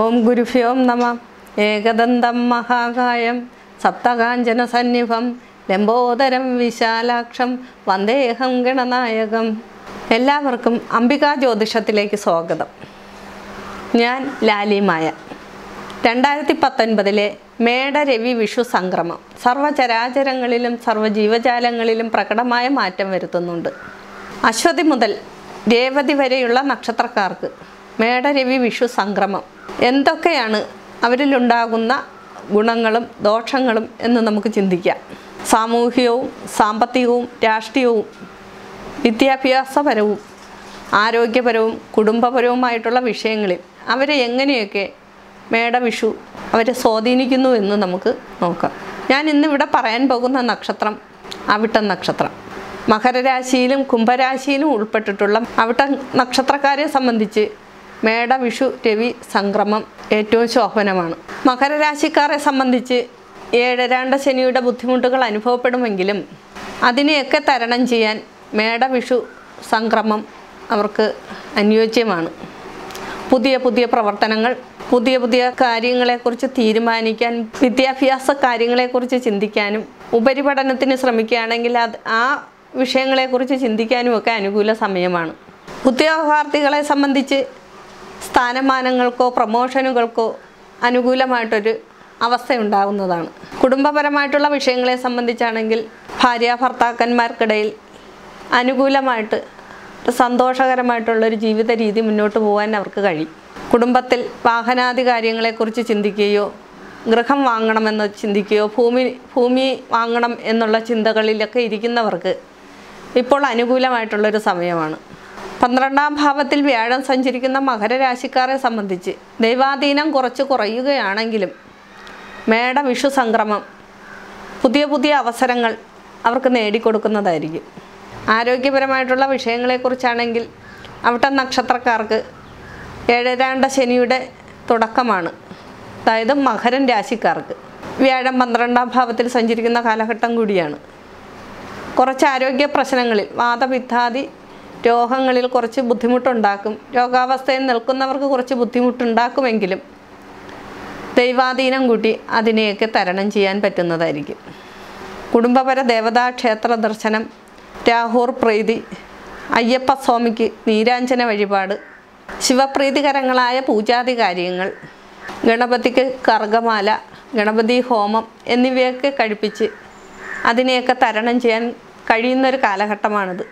ഓം ഗുരുഭ്യോ നമഃ. ഏകദന്തം മഹാകായം സപ്തകാഞ്ചന സന്നിഭം ലംബോദരം വിശാലാക്ഷം വന്ദേഹം ഗണനായകം. എല്ലാവർക്കും അംബികാ ജ്യോതിഷത്തിലേക്ക് സ്വാഗതം. ഞാൻ ലാലിമായ. 2019 മേടരവി വിഷു സംക്രമം സർവചരാചരങ്ങളിലും സർവജീവജാലങ്ങളിലും പ്രകടമായ മാറ്റം വരുത്തുന്നുണ്ട്. അശ്വതി മുതൽ രേവതി വരെയുള്ള നക്ഷത്രക്കാർക്ക് മേടരവി വിഷു സംക്രമം എന്തൊക്കെയാണ് അവരിലുണ്ടാകുന്ന ഗുണങ്ങളും ദോഷങ്ങളും എന്ന് നമുക്ക് ചിന്തിക്കാം. സാമൂഹികവും സാമ്പത്തികവും രാഷ്ട്രീയവും വിദ്യാഭ്യാസപരവും ആരോഗ്യപരവും കുടുംബപരവുമായിട്ടുള്ള വിഷയങ്ങളിൽ അവരെ എങ്ങനെയൊക്കെ മേടവിഷു അവരെ സ്വാധീനിക്കുന്നു എന്ന് നമുക്ക് നോക്കാം. ഞാൻ ഇന്നിവിടെ പറയാൻ പോകുന്ന നക്ഷത്രം അവിട്ടം നക്ഷത്രം. മകരരാശിയിലും കുംഭരാശിയിലും ഉൾപ്പെട്ടിട്ടുള്ള അവിട്ടം നക്ഷത്രക്കാരെ സംബന്ധിച്ച് മേടവിഷു രവി സംക്രമം ഏറ്റവും ശോഭനമാണ്. മകരരാശിക്കാരെ സംബന്ധിച്ച് ഏഴരാണ്ട ശനിയുടെ ബുദ്ധിമുട്ടുകൾ അനുഭവപ്പെടുമെങ്കിലും അതിനെയൊക്കെ തരണം ചെയ്യാൻ മേടവിഷു സംക്രമം അവർക്ക് അനുയോജ്യമാണ്. പുതിയ പുതിയ പ്രവർത്തനങ്ങൾ, പുതിയ പുതിയ കാര്യങ്ങളെക്കുറിച്ച് തീരുമാനിക്കാൻ, വിദ്യാഭ്യാസ കാര്യങ്ങളെക്കുറിച്ച് ചിന്തിക്കാനും ഉപരിപഠനത്തിന് ശ്രമിക്കുകയാണെങ്കിൽ ആ വിഷയങ്ങളെക്കുറിച്ച് ചിന്തിക്കാനും ഒക്കെ അനുകൂല സമയമാണ്. ഉദ്യോഗാർത്ഥികളെ സംബന്ധിച്ച് സ്ഥാനമാനങ്ങൾക്കോ പ്രമോഷനുകൾക്കോ അനുകൂലമായിട്ടൊരു അവസ്ഥയുണ്ടാകുന്നതാണ്. കുടുംബപരമായിട്ടുള്ള വിഷയങ്ങളെ സംബന്ധിച്ചാണെങ്കിൽ ഭാര്യ ഭർത്താക്കന്മാർക്കിടയിൽ അനുകൂലമായിട്ട് സന്തോഷകരമായിട്ടുള്ളൊരു ജീവിത രീതി മുന്നോട്ട് പോകാൻ അവർക്ക് കഴിയും. കുടുംബത്തിൽ വാഹനാദി കാര്യങ്ങളെക്കുറിച്ച് ചിന്തിക്കുകയോ ഗൃഹം വാങ്ങണമെന്ന് ചിന്തിക്കുകയോ ഭൂമി വാങ്ങണം എന്നുള്ള ചിന്തകളിലൊക്കെ ഇരിക്കുന്നവർക്ക് ഇപ്പോൾ അനുകൂലമായിട്ടുള്ളൊരു സമയമാണ്. 12ാം ഭാവത്തിൽ വ്യാഴം സഞ്ചരിക്കുന്ന മകരരാശിക്കാരെ സംബന്ധിച്ച് ദൈവാധീനം കുറച്ച് കുറയുകയാണെങ്കിലും മേടവിഷു സംക്രമം പുതിയ പുതിയ അവസരങ്ങൾ അവർക്ക് നേടിക്കൊടുക്കുന്നതായിരിക്കും. ആരോഗ്യപരമായിട്ടുള്ള വിഷയങ്ങളെക്കുറിച്ചാണെങ്കിൽ അവിട്ടം നക്ഷത്രക്കാർക്ക് ഏഴരാണ്ട ശനിയുടെ തുടക്കമാണ്. അതായത് മകരൻ രാശിക്കാർക്ക് വ്യാഴം 12ാം ഭാവത്തിൽ സഞ്ചരിക്കുന്ന കാലഘട്ടം കൂടിയാണ്. കുറച്ച് ആരോഗ്യ പ്രശ്നങ്ങളിൽ വാതപിത്താദി രോഗങ്ങളിൽ കുറച്ച് ബുദ്ധിമുട്ടുണ്ടാക്കും. രോഗാവസ്ഥയിൽ നിൽക്കുന്നവർക്ക് കുറച്ച് ബുദ്ധിമുട്ടുണ്ടാക്കുമെങ്കിലും ദൈവാധീനം കൂട്ടി അതിനെയൊക്കെ തരണം ചെയ്യാൻ പറ്റുന്നതായിരിക്കും. കുടുംബപര ദേവതാ ക്ഷേത്ര ദർശനം, രാഹുർ പ്രീതി, അയ്യപ്പ സ്വാമിക്ക് നീരാഞ്ജന വഴിപാട്, ശിവപ്രീതികരങ്ങളായ പൂജാതി കാര്യങ്ങൾ, ഗണപതിക്ക് കർഗമാല, ഗണപതി ഹോമം എന്നിവയൊക്കെ കഴിപ്പിച്ച് അതിനെയൊക്കെ തരണം ചെയ്യാൻ കഴിയുന്നൊരു കാലഘട്ടമാണിത്.